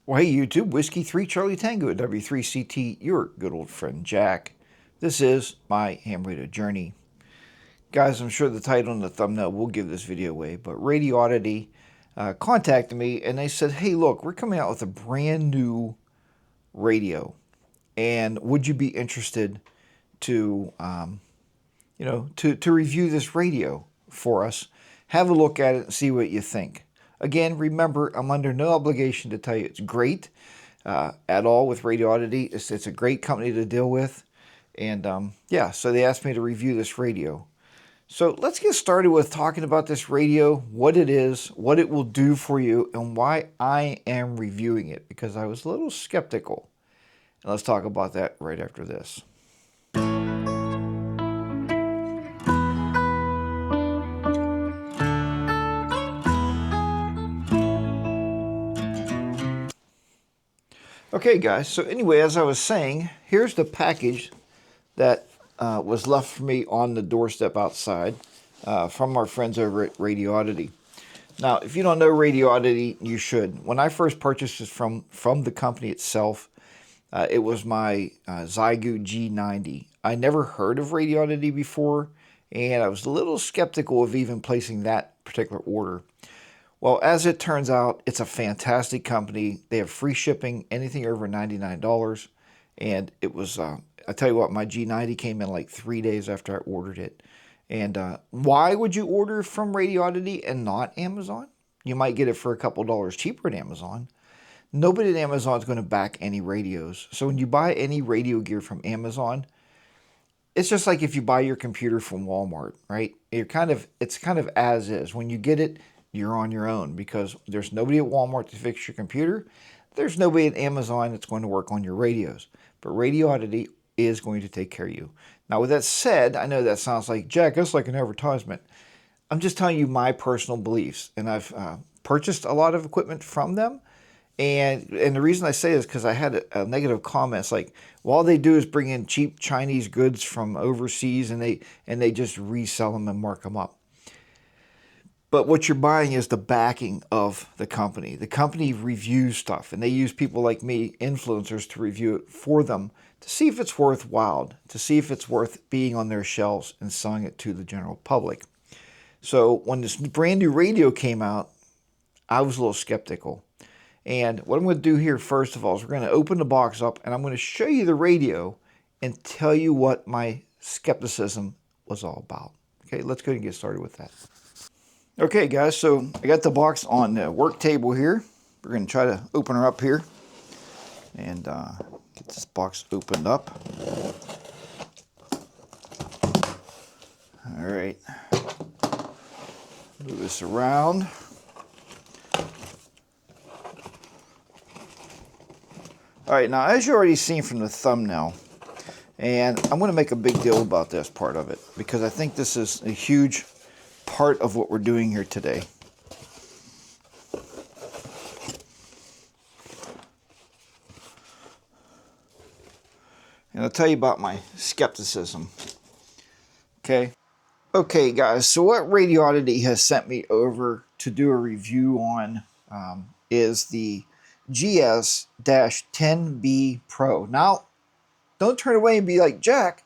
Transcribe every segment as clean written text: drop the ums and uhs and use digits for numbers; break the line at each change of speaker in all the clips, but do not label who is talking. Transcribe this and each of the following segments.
Well, hey YouTube, Whiskey 3 Charlie Tango W3CT, your good old friend Jack. This is my ham radio journey. Guys, I'm sure the title and the thumbnail will give this video away, but Radio Oddity contacted me and they said, hey, look, we're coming out with a brand new radio. And would you be interested to, to review this radio for us? Have a look at it and see what you think. Again, remember, I'm under no obligation to tell you it's great at all with Radio Oddity. It's a great company to deal with. And yeah, so they asked me to review this radio. So let's get started with talking about this radio, what it is, what it will do for you, and why I am reviewing it, because I was a little skeptical. And let's talk about that right after this. Okay, guys, so anyway, as I was saying, here's the package that was left for me on the doorstep outside from our friends over at Radio Oddity. Now, if you don't know Radio Oddity, you should. When I first purchased this from the company itself, it was my Zygo G90. I never heard of Radio Oddity before, and I was a little skeptical of even placing that particular order. Well, as it turns out, it's a fantastic company. They have free shipping, anything over $99. And it was, I tell you what, my G90 came in like 3 days after I ordered it. And why would you order from Radio Oddity and not Amazon? You might get it for a couple dollars cheaper at Amazon. Nobody at Amazon is going to back any radios. So when you buy any radio gear from Amazon, it's just like if you buy your computer from Walmart, right? It's kind of as is. When you get it, you're on your own, because there's nobody at Walmart to fix your computer. There's nobody at Amazon that's going to work on your radios. But Radio Oddity is going to take care of you. Now, with that said, I know that sounds like, Jack, that's like an advertisement. I'm just telling you my personal beliefs. And I've purchased a lot of equipment from them. And the reason I say this is because I had a negative comments like, well, all they do is bring in cheap Chinese goods from overseas and they just resell them and mark them up. But what you're buying is the backing of the company. The company reviews stuff, and they use people like me, influencers, to review it for them to see if it's worthwhile, to see if it's worth being on their shelves and selling it to the general public. So when this brand new radio came out, I was a little skeptical. And what I'm going to do here, first of all, is we're going to open the box up, and I'm going to show you the radio and tell you what my skepticism was all about. Okay, let's go ahead and get started with that. Okay, guys, so I got the box on the work table here. We're going to try to open her up here and get this box opened up. All right, move this around. All right, now as you already seen from the thumbnail, and I'm going to make a big deal about this part of it because I think this is a huge part of what we're doing here today. And I'll tell you about my skepticism. Okay, guys, so what Radio Oddity has sent me over to do a review on is the GS-10B Pro. Now, don't turn away and be like, Jack,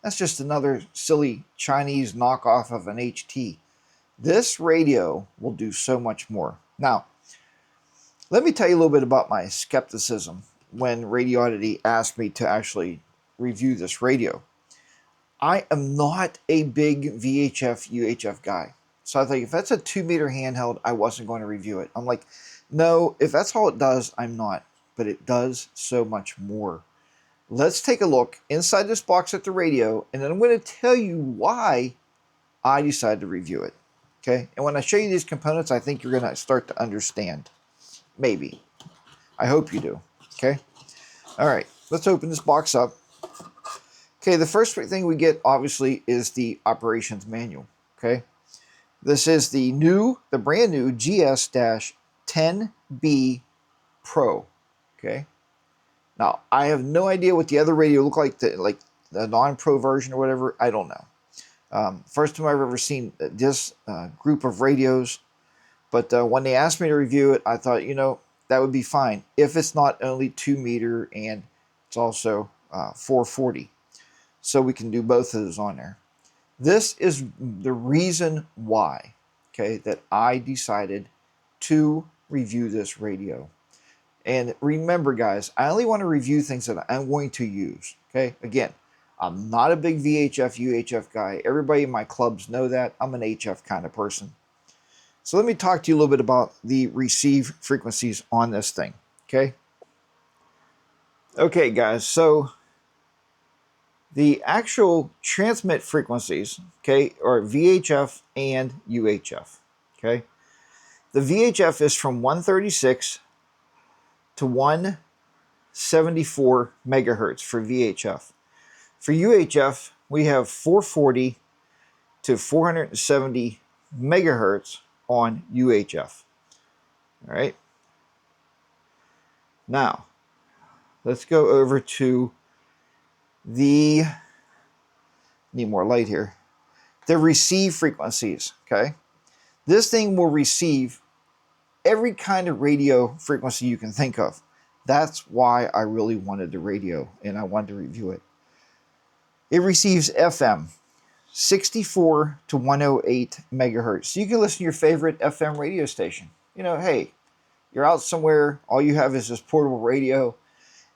that's just another silly Chinese knockoff of an HT. This radio will do so much more. Now, let me tell you a little bit about my skepticism when Radio Oddity asked me to actually review this radio. I am not a big VHF-UHF guy. So I think if that's a 2-meter handheld, I wasn't going to review it. I'm like, no, if that's all it does, I'm not. But it does so much more. Let's take a look inside this box at the radio, and then I'm going to tell you why I decided to review it. Okay? And when I show you these components, I think you're going to start to understand. Maybe. I hope you do. Okay? All right. Let's open this box up. Okay, the first thing we get, obviously, is the operations manual. Okay? This is the brand new GS-10B Pro. Okay? Now, I have no idea what the other radio look like, the non-pro version or whatever. I don't know. First time I've ever seen this group of radios. But when they asked me to review it, I thought, you know, that would be fine if it's not only 2 meter and it's also 440. So we can do both of those on there. This is the reason why, okay, that I decided to review this radio. And remember, guys, I only want to review things that I'm going to use, okay? Again, I'm not a big VHF, UHF guy. Everybody in my clubs know that. I'm an HF kind of person. So let me talk to you a little bit about the receive frequencies on this thing, okay? Okay, guys, so the actual transmit frequencies, okay, are VHF and UHF, okay? The VHF is from 136 to 174 megahertz for VHF. For UHF, we have 440 to 470 megahertz on UHF. All right. Now, let's go over to the, need more light here, the receive frequencies, okay? This thing will receive every kind of radio frequency you can think of. That's why I really wanted the radio and I wanted to review it. It receives FM, 64 to 108 megahertz. So you can listen to your favorite FM radio station. You know, hey, you're out somewhere, all you have is this portable radio,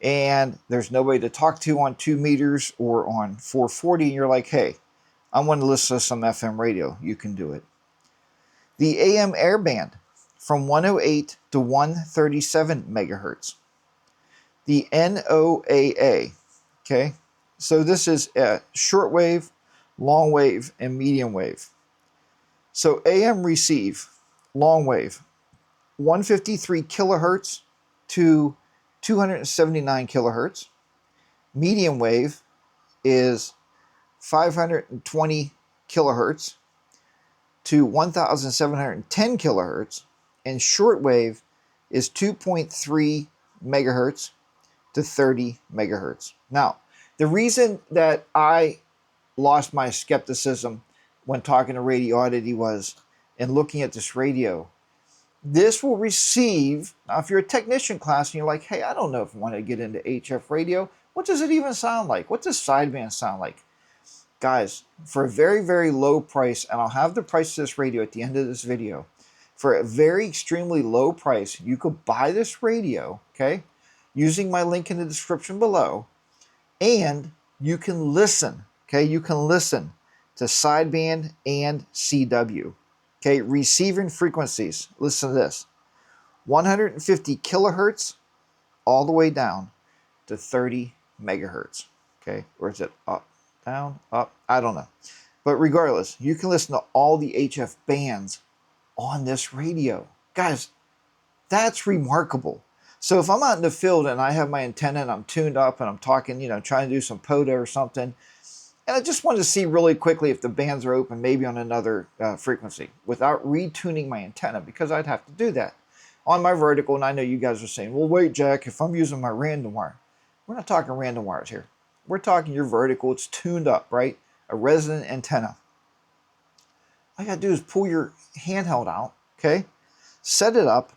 and there's nobody to talk to on 2 meters or on 440, and you're like, hey, I want to listen to some FM radio. You can do it. The AM airband, from 108 to 137 megahertz. The NOAA, okay? So this is shortwave, long wave, and medium wave. So AM receive, long wave, 153 kilohertz to 279 kilohertz. Medium wave is 520 kilohertz to 1,710 kilohertz. And shortwave is 2.3 megahertz to 30 megahertz. Now, the reason that I lost my skepticism when talking to Radioddity was, and looking at this radio, this will receive, now if you're a technician class and you're like, hey, I don't know if I want to get into HF radio, what does it even sound like? What does sideband sound like? Guys, for a very, very low price, and I'll have the price of this radio at the end of this video, for a very extremely low price, you could buy this radio, okay, using my link in the description below, and you can listen, okay, you can listen to sideband and CW, okay, receiving frequencies, listen to this, 150 kilohertz all the way down to 30 megahertz, okay, or is it up, down, up, I don't know, but regardless, you can listen to all the HF bands on this radio. Guys, that's remarkable. So if I'm out in the field and I have my antenna and I'm tuned up and I'm talking, you know, trying to do some POTA or something, and I just wanted to see really quickly if the bands are open, maybe on another frequency, without retuning my antenna, because I'd have to do that on my vertical. And I know you guys are saying, well, wait, Jack, if I'm using my random wire. We're not talking random wires here. We're talking your vertical. It's tuned up, right? A resonant antenna. All you got to do is pull your handheld out, okay? Set it up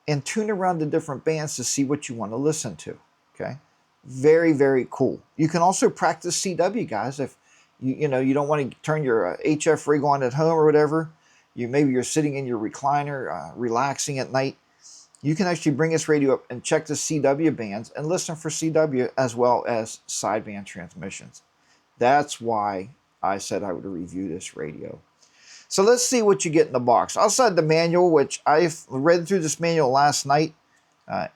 and tune around the different bands to see what you want to listen to, okay? Very, very cool. You can also practice CW, guys. If you know you don't want to turn your HF rig on at home or whatever, maybe you're sitting in your recliner, relaxing at night, you can actually bring this radio up and check the CW bands and listen for CW as well as sideband transmissions. That's why I said I would review this radio. So let's see what you get in the box. Outside the manual, which I read through this manual last night,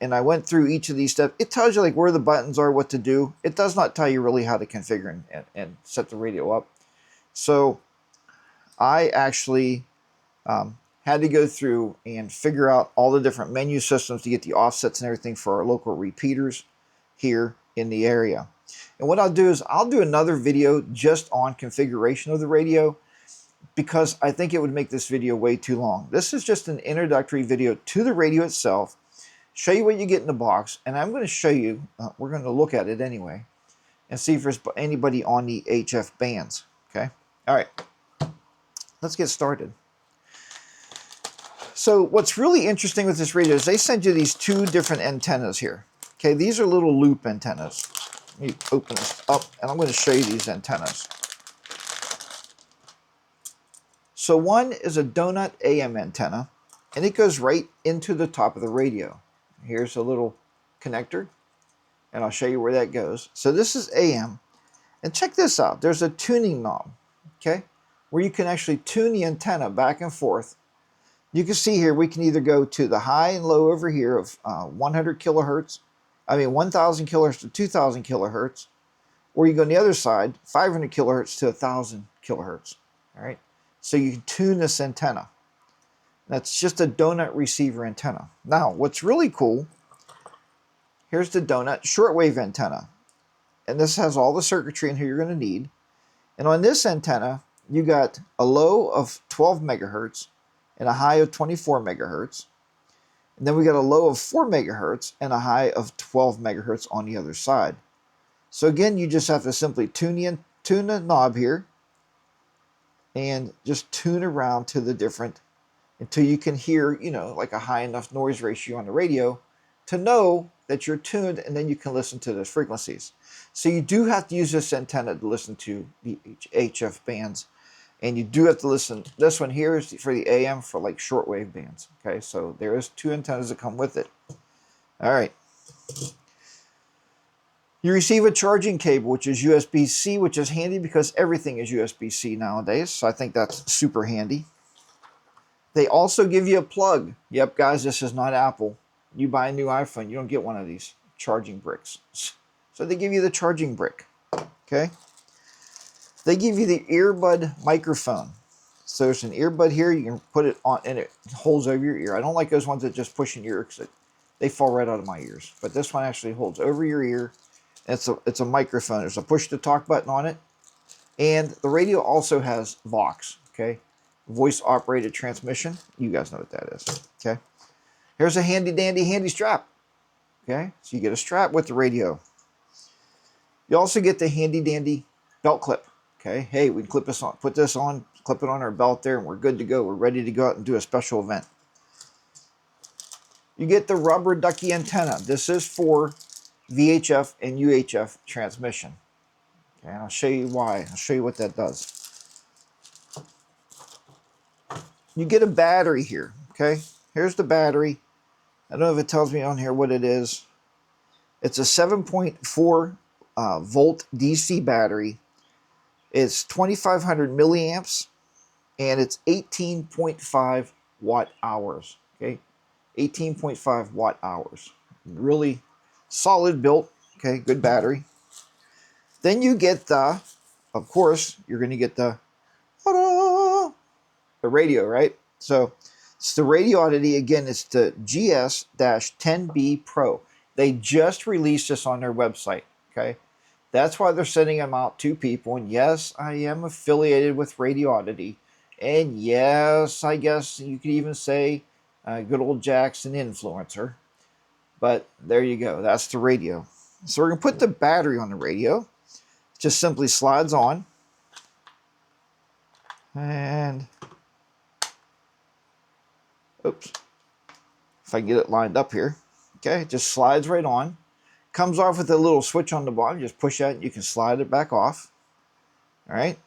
and I went through each of these steps. It tells you like where the buttons are, what to do. It does not tell you really how to configure and set the radio up. So I actually had to go through and figure out all the different menu systems to get the offsets and everything for our local repeaters here in the area. And what I'll do is I'll do another video just on configuration of the radio, because I think it would make this video way too long. This is just an introductory video to the radio itself, show you what you get in the box, and I'm going to show you, we're going to look at it anyway, and see if there's anybody on the HF bands, okay? All right, let's get started. So what's really interesting with this radio is they send you these two different antennas here. Okay, these are little loop antennas. Let me open this up and I'm going to show you these antennas. So one is a donut AM antenna and it goes right into the top of the radio. Here's a little connector and I'll show you where that goes. So this is AM, and check this out. There's a tuning knob, okay, where you can actually tune the antenna back and forth. You can see here we can either go to the high and low over here of 100 kilohertz, 1,000 kilohertz to 2,000 kilohertz, or you go on the other side, 500 kilohertz to 1,000 kilohertz. All right, so you can tune this antenna. That's just a donut receiver antenna. Now, what's really cool, here's the donut shortwave antenna. And this has all the circuitry in here you're going to need. And on this antenna, you got a low of 12 megahertz and a high of 24 megahertz. And then we got a low of 4 megahertz and a high of 12 megahertz on the other side. So again, you just have to simply tune the knob here and just tune around to the different until you can hear, you know, like a high enough noise ratio on the radio to know that you're tuned, and then you can listen to those frequencies. So you do have to use this antenna to listen to the HF bands, and you do have to listen. This one here is for the AM for like shortwave bands. Okay, so there is two antennas that come with it. All right. You receive a charging cable, which is USB-C, which is handy because everything is USB-C nowadays. So I think that's super handy. They also give you a plug. Yep, guys, this is not Apple. You buy a new iPhone, you don't get one of these charging bricks. So they give you the charging brick, okay? They give you the earbud microphone. So there's an earbud here, you can put it on and it holds over your ear. I don't like those ones that just push in your ear because they fall right out of my ears. But this one actually holds over your ear. It's a microphone. There's a push to talk button on it. And the radio also has Vox, okay? Voice operated transmission. You guys know what that is, okay? Here's a handy strap. Okay, so you get a strap with the radio. You also get the handy dandy belt clip. Okay, hey, we can clip this on, put this on, clip it on our belt there, and we're good to go. We're ready to go out and do a special event. You get the rubber ducky antenna. This is for VHF and UHF transmission. Okay, and I'll show you why. I'll show you what that does. You get a battery here. Okay, here's the battery. I don't know if it tells me on here what it is. It's a 7.4 volt DC battery. It's 2,500 milliamps and it's 18.5 watt hours. Okay, 18.5 watt hours. Really solid built. Okay, good battery. Then you get the, of course, you're going to get the radio, right? So it's the Radio Oddity. Again, it's the GS-10B Pro. They just released this on their website, okay? That's why they're sending them out to people. And yes, I am affiliated with Radio Oddity. And yes, I guess you could even say good old Jack's an influencer. But there you go. That's the radio. So we're going to put the battery on the radio. It just simply slides on. And oops, if I can get it lined up here. Okay, it just slides right on. Comes off with a little switch on the bottom. Just push that and you can slide it back off. All right.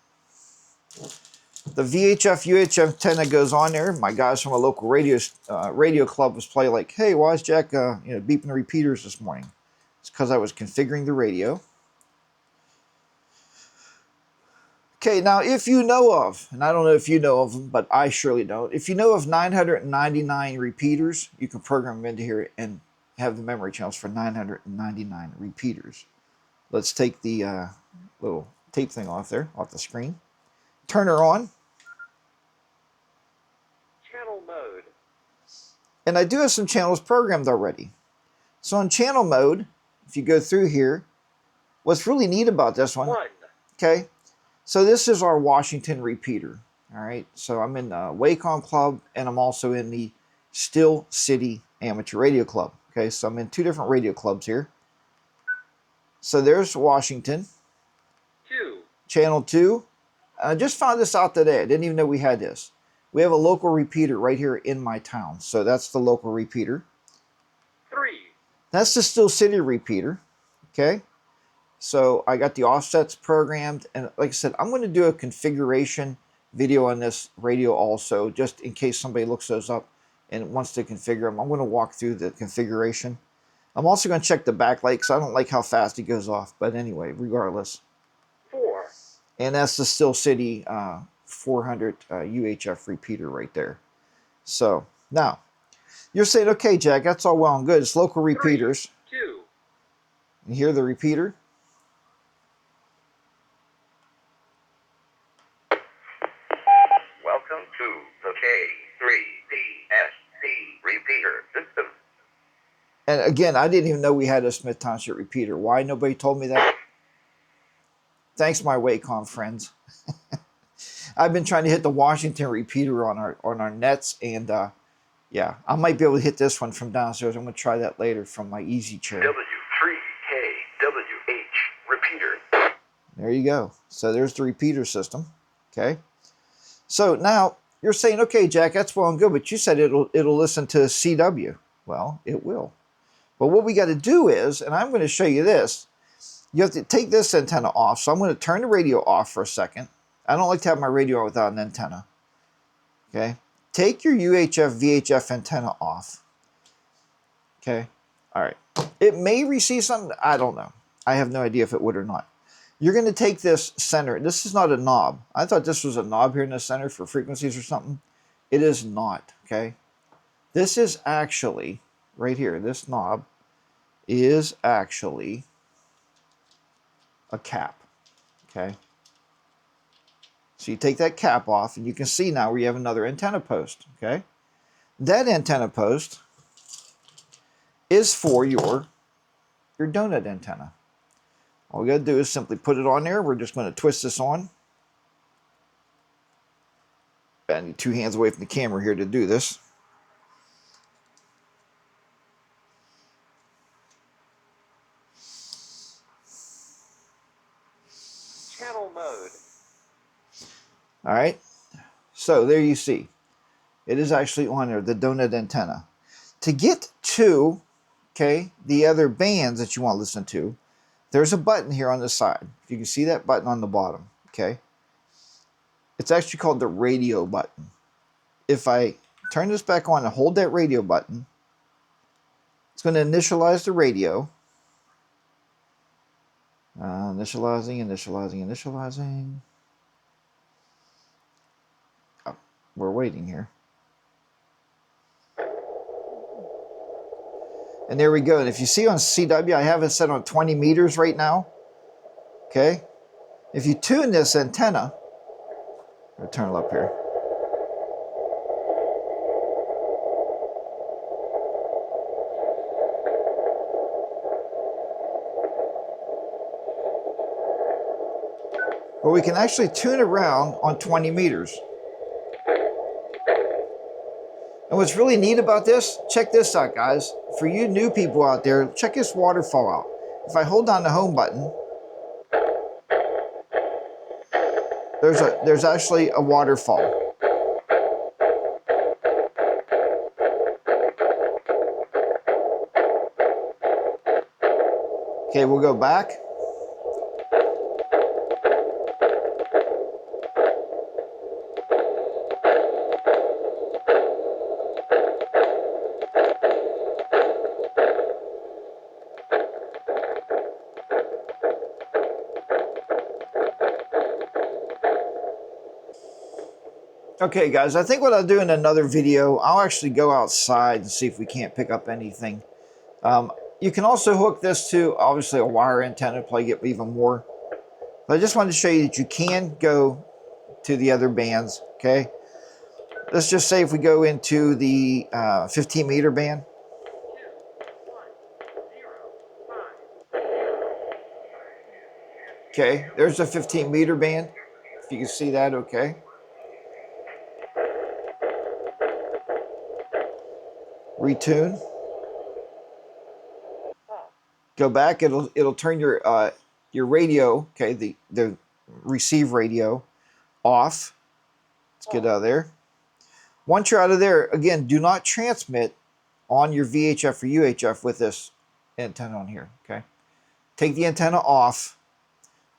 The VHF-UHF antenna goes on there. My guys from a local radio club was playing like, hey, why is Jack beeping the repeaters this morning? It's because I was configuring the radio. Okay, now if you know of, and I don't know if you know of them, but I surely don't. If you know of 999 repeaters, you can program them into here and have the memory channels for 999 repeaters. Let's take the little tape thing off there, off the screen. Turn her on.
Channel mode.
And I do have some channels programmed already. So in channel mode, if you go through here, what's really neat about this one, okay, so this is our Washington repeater. All right, so I'm in the Wacom Club and I'm also in the Steel City Amateur Radio Club. Okay, so I'm in two different radio clubs here. So there's Washington.
2.
Channel 2. I just found this out today. I didn't even know we had this. We have a local repeater right here in my town. So that's the local repeater.
3.
That's the Steel City repeater. Okay. So I got the offsets programmed. And like I said, I'm going to do a configuration video on this radio also, just in case somebody looks those up and wants to configure them. I'm going to walk through the configuration. I'm also going to check the backlight because I don't like how fast it goes off. But anyway, regardless.
4.
And that's the Steel City 400 UHF repeater right there. So now you're saying, okay, Jack, that's all well and good. It's local repeaters.
3, 2.
You hear the repeater?
Welcome to the K3DSC repeater system.
And again, I didn't even know we had a Smith Township repeater. Why nobody told me that? Thanks, my Wacom friends. I've been trying to hit the Washington repeater on our nets, and yeah, I might be able to hit this one from downstairs. I'm going to try that later from my easy chair.
W3KWH repeater.
There you go. So there's the repeater system. Okay. So now you're saying, okay, Jack, that's well and good, but you said it'll listen to CW. Well, it will. But what we got to do is, and I'm going to show you this, you have to take this antenna off. So I'm going to turn the radio off for a second. I don't like to have my radio on without an antenna. Okay. Take your UHF-VHF antenna off. Okay. All right. It may receive something. I don't know. I have no idea if it would or not. You're going to take this center. This is not a knob. I thought this was a knob here in the center for frequencies or something. It is not. Okay. This is actually right here. This knob is actually a cap. Okay. So you take that cap off and you can see now where you have another antenna post. Okay. That antenna post is for your donut antenna. All we got to do is simply put it on there. We're just going to twist this on. I need 2 hands away from the camera here to do this.
Channel mode.
All right. So there you see. It is actually on there, the donut antenna. To get to, okay, the other bands that you want to listen to, there's a button here on the side. If you can see that button on the bottom, okay? It's actually called the radio button. If I turn this back on and hold that radio button, it's going to initialize the radio. Initializing. Oh, we're waiting here. And there we go. And if you see on CW, I have it set on 20 meters right now. Okay. If you tune this antenna, I'll turn it up here. But we can actually tune around on 20 meters. And what's really neat about this, check this out, guys. For you new people out there, check this waterfall out. If I hold down the home button, there's actually a waterfall. Okay, we'll go back. Okay, guys, I think what I'll do in another video, I'll actually go outside and see if we can't pick up anything. You can also hook this to, obviously, a wire antenna to probably get even more. But I just wanted to show you that you can go to the other bands, okay? Let's just say if we go into the 15 meter band. Okay, there's a 15 meter band. If you can see that, okay. Retune. Go back. It'll turn your radio, okay, the receive radio off. Let's get out of there. Once you're out of there, again, do not transmit on your VHF or UHF with this antenna on here, okay? Take the antenna off.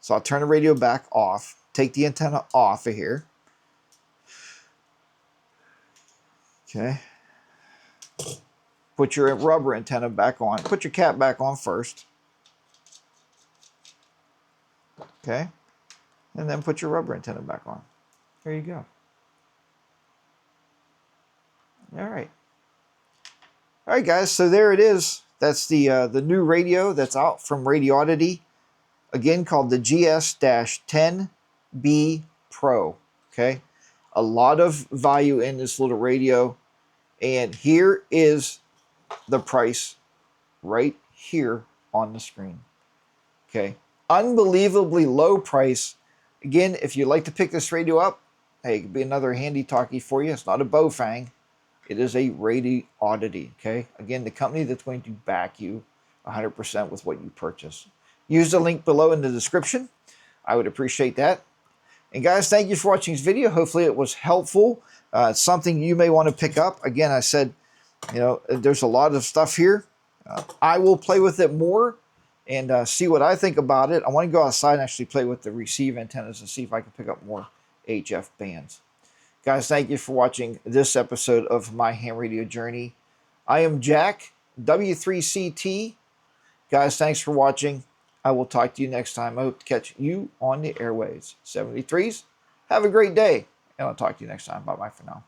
So I'll turn the radio back off. Take the antenna off of here. Okay. Put your rubber antenna back on. Put your cap back on first. Okay. And then put your rubber antenna back on. There you go. All right. All right, guys. So there it is. That's the new radio that's out from Radioddity. Again, called the GS-10B Pro. Okay. A lot of value in this little radio. And here is the price right here on the screen. Okay. Unbelievably low price. Again, if you'd like to pick this radio up, hey, it could be another handy talkie for you. It's not a Bofang. It is a Radioddity. Okay. Again, the company that's going to back you 100% with what you purchase. Use the link below in the description. I would appreciate that. And guys, thank you for watching this video. Hopefully it was helpful. It's something you may want to pick up. Again, I said, you know, there's a lot of stuff here. I will play with it more and see what I think about it. I want to go outside and actually play with the receive antennas and see if I can pick up more HF bands. Guys, thank you for watching this episode of My Ham Radio Journey. I am Jack, W3CT. Guys, thanks for watching. I will talk to you next time. I hope to catch you on the airwaves. 73s, have a great day, and I'll talk to you next time. Bye-bye for now.